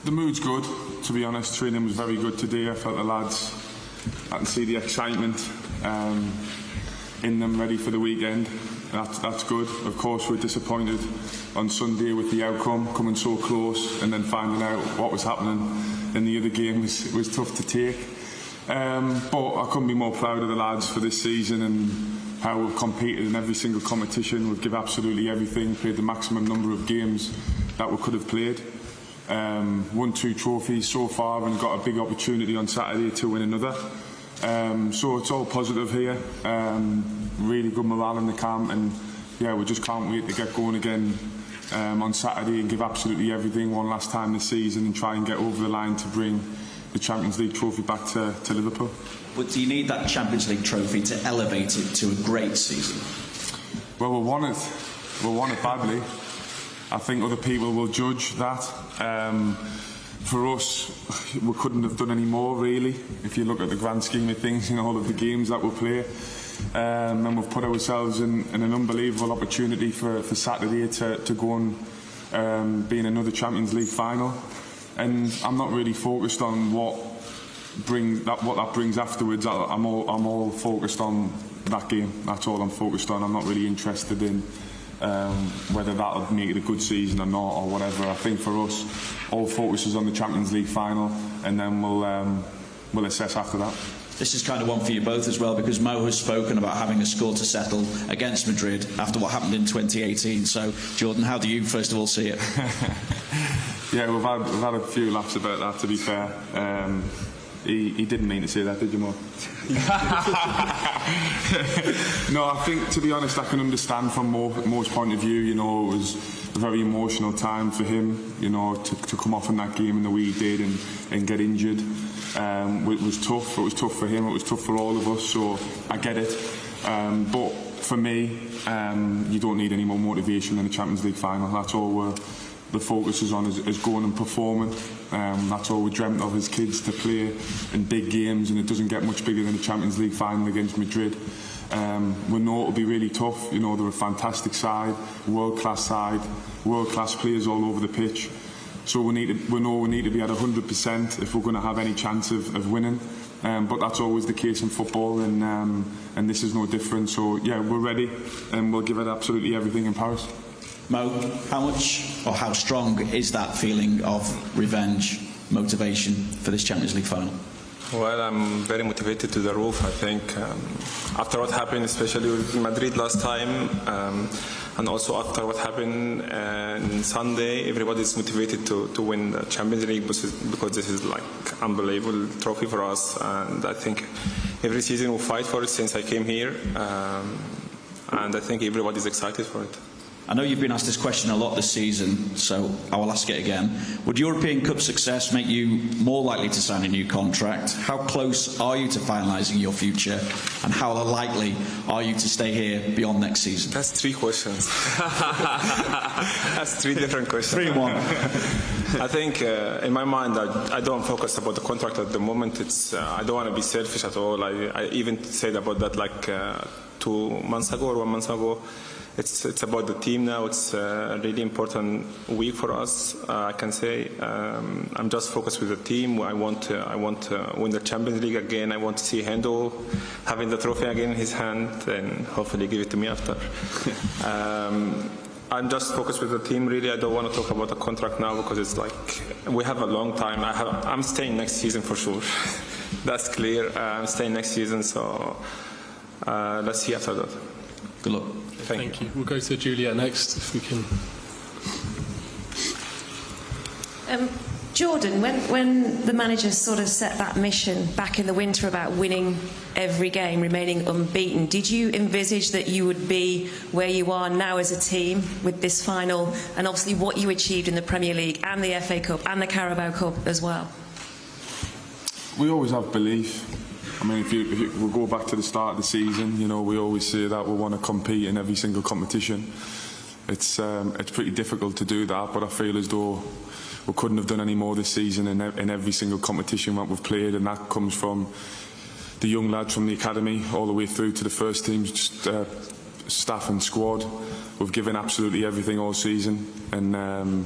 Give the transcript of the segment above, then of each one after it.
The mood's good, to be honest. Training was very good today. I felt the lads, I can see the excitement in them, ready for the weekend. That's good. Of course, we're disappointed on Sunday with the outcome, coming so close and then finding out what was happening in the other game was tough to take. But I couldn't be more proud of the lads for this season and how we've competed in every single competition. We've given absolutely everything, played the maximum number of games that we could have played. Won 2 trophies so far and got a big opportunity on Saturday to win another. So it's all positive here. Really good morale in the camp, and yeah, we just can't wait to get going again on Saturday and give absolutely everything one last time this season and try and get over the line to bring the Champions League trophy back to Liverpool. But do you need that Champions League trophy to elevate it to a great season? Well, we want it. We want it badly. I think other people will judge that. For us, we couldn't have done any more, really. If you look at the grand scheme of things in all of the games that we play, and we've put ourselves in an unbelievable opportunity for Saturday to go and be in another Champions League final. And I'm not really focused on what that brings afterwards. I'm all focused on that game. That's all I'm focused on. I'm not really interested in whether that'll make it a good season or not or whatever. I think for us, all focus is on the Champions League final, and then we'll assess after that. This is kind of one for you both as well, because Mo has spoken about having a score to settle against Madrid after what happened in 2018. So, Jordan, how do you first of all see it? Yeah, we've had a few laughs about that, to be fair. He didn't mean to say that, did you, Mo? No, I think, to be honest, I can understand from Mo's point of view. You know, it was a very emotional time for him, you know, to come off in that game in the way he did and get injured. It was tough. It was tough for him. It was tough for all of us, so I get it. But for me, you don't need any more motivation than the Champions League final. That's all the focus is on, is going and performing. That's all we dreamt of as kids, to play in big games, and it doesn't get much bigger than the Champions League final against Madrid. We know it'll be really tough. You know, they're a fantastic side, world-class players all over the pitch. So we know we need to be at 100% if we're going to have any chance of winning. But that's always the case in football, and this is no different. So yeah, we're ready, and we'll give it absolutely everything in Paris. Mo, how much or how strong is that feeling of revenge, motivation for this Champions League final? Well, I'm very motivated to the roof. I think after what happened, especially with Madrid last time, and also after what happened on Sunday, everybody's motivated to win the Champions League because this is like unbelievable trophy for us. And I think every season we fight for it since I came here, and I think everybody's excited for it. I know you've been asked this question a lot this season, so I will ask it again. Would European Cup success make you more likely to sign a new contract? How close are you to finalising your future? And how likely are you to stay here beyond next season? That's 3 questions. That's 3 different questions. 3 in 1. I think in my mind I don't focus about the contract at the moment. I don't want to be selfish at all. I even said about that like 2 months ago or 1 month ago. It's about the team now. It's a really important week for us. I can say I'm just focused with the team. I want to win the Champions League again. I want to see Hendo having the trophy again in his hand and hopefully give it to me after. I'm just focused with the team, really. I don't want to talk about the contract now because it's like we have a long time. I'm staying next season for sure. That's clear. I'm staying next season, so let's see after that. Good luck. Thank you. We'll go to Juliet next, if we can. Jordan, when the manager sort of set that mission back in the winter about winning every game, remaining unbeaten, did you envisage that you would be where you are now as a team with this final, and obviously what you achieved in the Premier League and the FA Cup and the Carabao Cup as well? We always have belief. I mean, if we go back to the start of the season, you know, we always say that we want to compete in every single competition. It's pretty difficult to do that, but I feel as though we couldn't have done any more this season in every single competition that we've played, and that comes from the young lads from the academy all the way through to the first team, staff and squad. We've given absolutely everything all season, and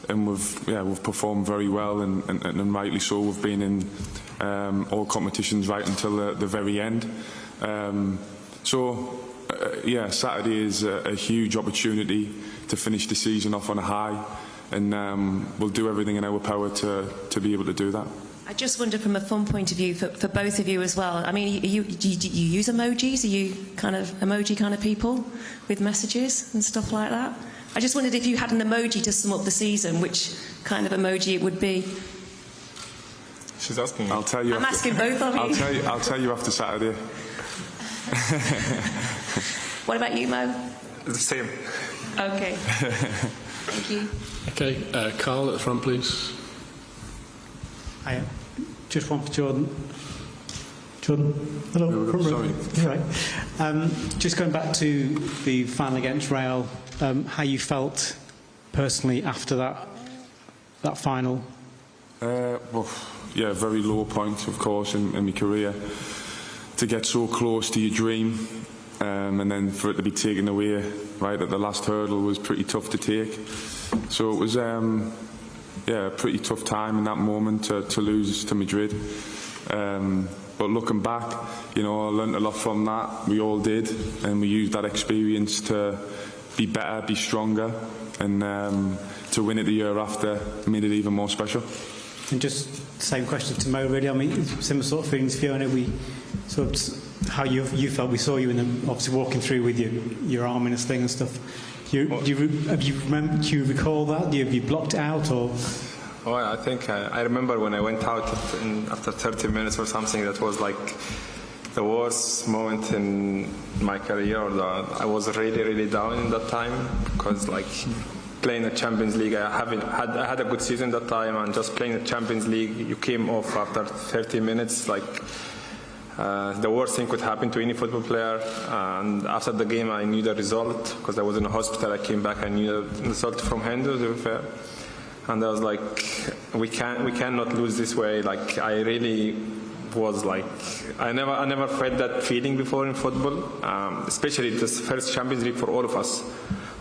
we've performed very well, and rightly so. We've been in all competitions right until the very end. Saturday is a huge opportunity to finish the season off on a high, and we'll do everything in our power to be able to do that. I just wonder from a fun point of view for both of you as well. I mean, do you use emojis? Are you kind of emoji kind of people with messages and stuff like that? I just wondered if you had an emoji to sum up the season, which kind of emoji it would be. She's asking me. I'll tell you. I'm asking both of you. I'll tell you after Saturday. What about you, Mo? The same. Okay. Thank you. Okay, Carl at the front, please. Hi, just one for Jordan. Jordan, hello. Sorry. You're right. Just going back to the final against Real, how you felt personally after that final? Very low point, of course, in my career. To get so close to your dream, and then for it to be taken away right at the last hurdle was pretty tough to take. So it was a pretty tough time in that moment to lose to Madrid. But looking back, I learned a lot from that. We all did, and we used that experience to be better, be stronger, and to win it the year after made it even more special. And just the same question to Mo, really. I mean, similar sort of feelings, Fiona. We sort of how you felt. We saw you obviously walking through with your arm in a sling and stuff. Do you recall that? Have you blocked it out or? Oh, I think I remember when I went out after 30 minutes or something. That was like the worst moment in my career. I was really, really down in that time because playing the Champions League, I had a good season that time, and just playing the Champions League, you came off after 30 minutes. The worst thing could happen to any football player. And after the game, I knew the result because I was in the hospital. I came back, I knew the result from Henderson. And I was like, we cannot lose this way. I really was I never felt that feeling before in football, especially this first Champions League for all of us,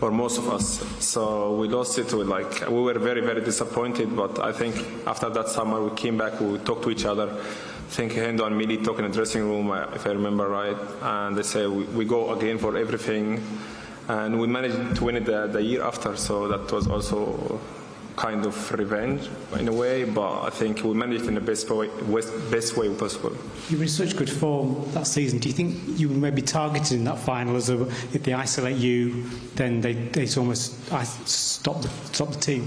or most of us. So we lost it. We were very, very disappointed. But I think after that summer, we came back, we talked to each other. I think Hendo and Mili talk in the dressing room, if I remember right. And they say we go again for everything. And we managed to win it the year after. So that was also kind of revenge in a way, but I think we managed in the best way possible. You were in such good form that season. Do you think you were maybe targeted in that final as if they isolate you, then they almost stop the team?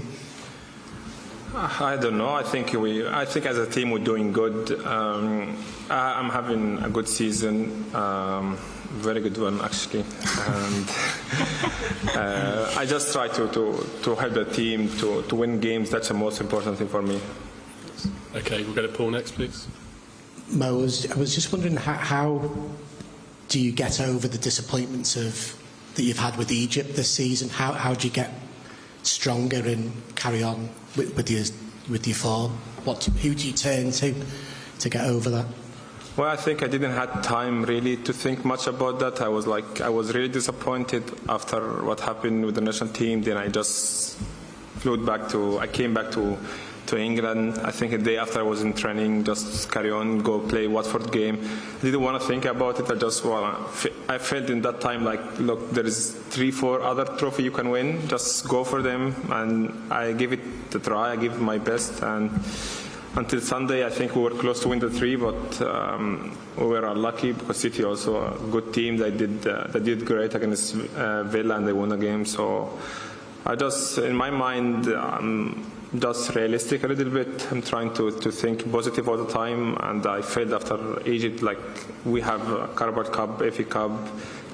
I don't know. I think as a team we're doing good. I'm having a good season. Very good one, actually. And I just try to help the team to win games. That's the most important thing for me. Okay, we'll go to Paul next, please. Mo, I was just wondering how do you get over the disappointments that you've had with Egypt this season? How do you get stronger and carry on with your form? Who do you turn to get over that? Well, I think I didn't have time really to think much about that. I was really disappointed after what happened with the national team. Then I just I came back to England. I think a day after I was in training, just carry on, go play Watford game. I didn't want to think about it. I felt in that time look, there is 3-4 other trophies you can win. Just go for them. And I give it a try. I give my best. And until Sunday, I think we were close to win the 3, but we were unlucky because City also a good team. They did great against Villa and they won the game. So in my mind, I'm just realistic a little bit. I'm trying to think positive all the time. And I felt after Egypt, we have a Carabao Cup, FA Cup,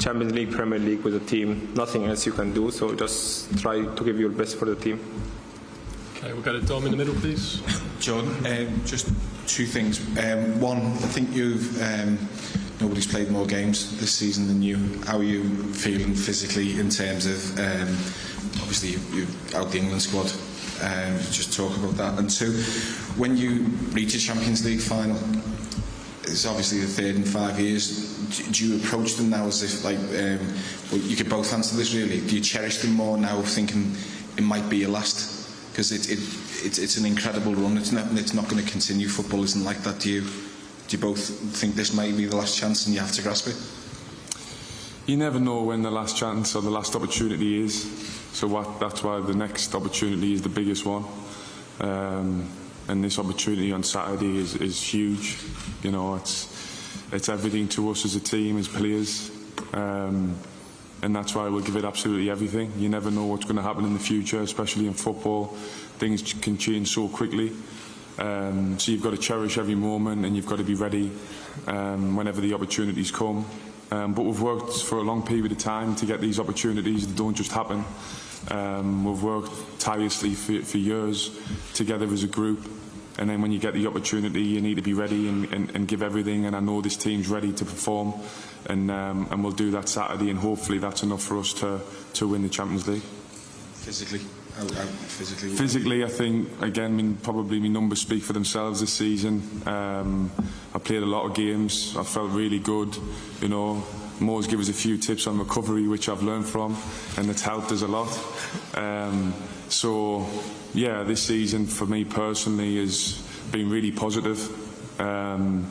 Champions League, Premier League with the team. Nothing else you can do. So just try to give your best for the team. Okay, we'll go to Dom in the middle, please. Jordan, just two things. One, I think nobody's played more games this season than you. How are you feeling physically in terms of, obviously you're out the England squad, just talk about that. And two, when you reach a Champions League final, it's obviously the third in 5 years, do you approach them now as if well, you could both answer this really, do you cherish them more now thinking it might be your last Because it's an incredible run. It's not going to continue. Football isn't like that. Do you both think this might be the last chance and you have to grasp it? You never know when the last chance or the last opportunity is. So that's why the next opportunity is the biggest one. And this opportunity on Saturday is huge. You know, it's everything to us as a team, as players. And that's why we'll give it absolutely everything. You never know what's going to happen in the future, especially in football. Things can change so quickly. So you've got to cherish every moment, and you've got to be ready whenever the opportunities come. But we've worked for a long period of time to get these opportunities. They don't just happen. We've worked tirelessly for years together as a group. And then when you get the opportunity, you need to be ready and give everything. And I know this team's ready to perform, and we'll do that Saturday. And hopefully that's enough for us to win the Champions League. Physically, physically, I think again, probably my numbers speak for themselves this season. I played a lot of games. I felt really good. You know, Mo's give us a few tips on recovery, which I've learned from, and it's helped us a lot. So yeah, this season for me personally has been really positive, and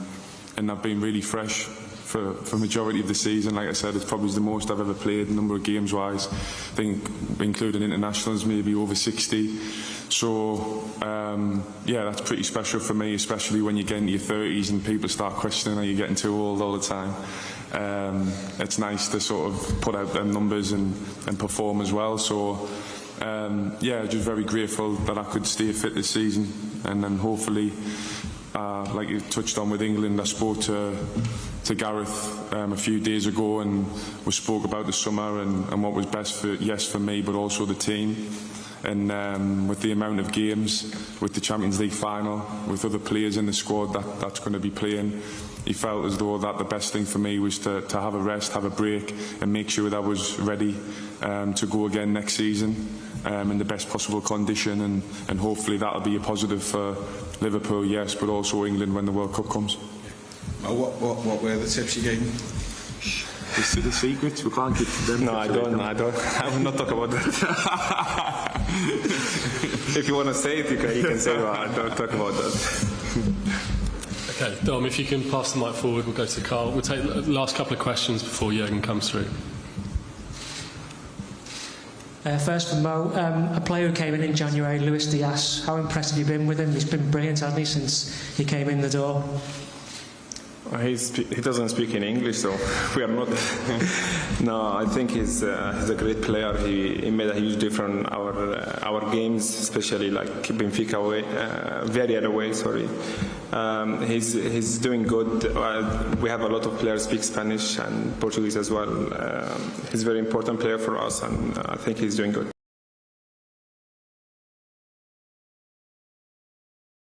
I've been really fresh for majority of the season. Like I said, it's probably the most I've ever played, number of games wise. I think including internationals, maybe over 60. So yeah, that's pretty special for me, especially when you get into your 30s and people start questioning, are you getting too old all the time? It's nice to sort of put out them numbers and perform as well. So yeah, just very grateful that I could stay fit this season, and then hopefully, like you touched on with England, I spoke to Gareth a few days ago, and we spoke about the summer and what was best for me, but also the team. And with the amount of games, with the Champions League final, with other players in the squad that's going to be playing, he felt as though that the best thing for me was to have a rest, have a break, and make sure that I was ready to go again next season in the best possible condition, and hopefully that'll be a positive for Liverpool, yes, but also England when the World Cup comes. What were the tips you gave me? The secrets, we can't give them. No, I don't. I will not talk about that. If you want to say it, you can say it, but I don't talk about that. Okay, Dom, if you can pass the mic forward, we'll go to Carl. We'll take the last couple of questions before Jürgen comes through. First from Mo, a player who came in January, Luis Diaz. How impressed have you been with him? He's been brilliant, hasn't he, since he came in the door? He doesn't speak in English, so we are not. No, I think he's a great player. He made a huge difference our games, especially like Benfica away, Villarreal away. Sorry, he's doing good. We have a lot of players speak Spanish and Portuguese as well. He's a very important player for us, and I think he's doing good.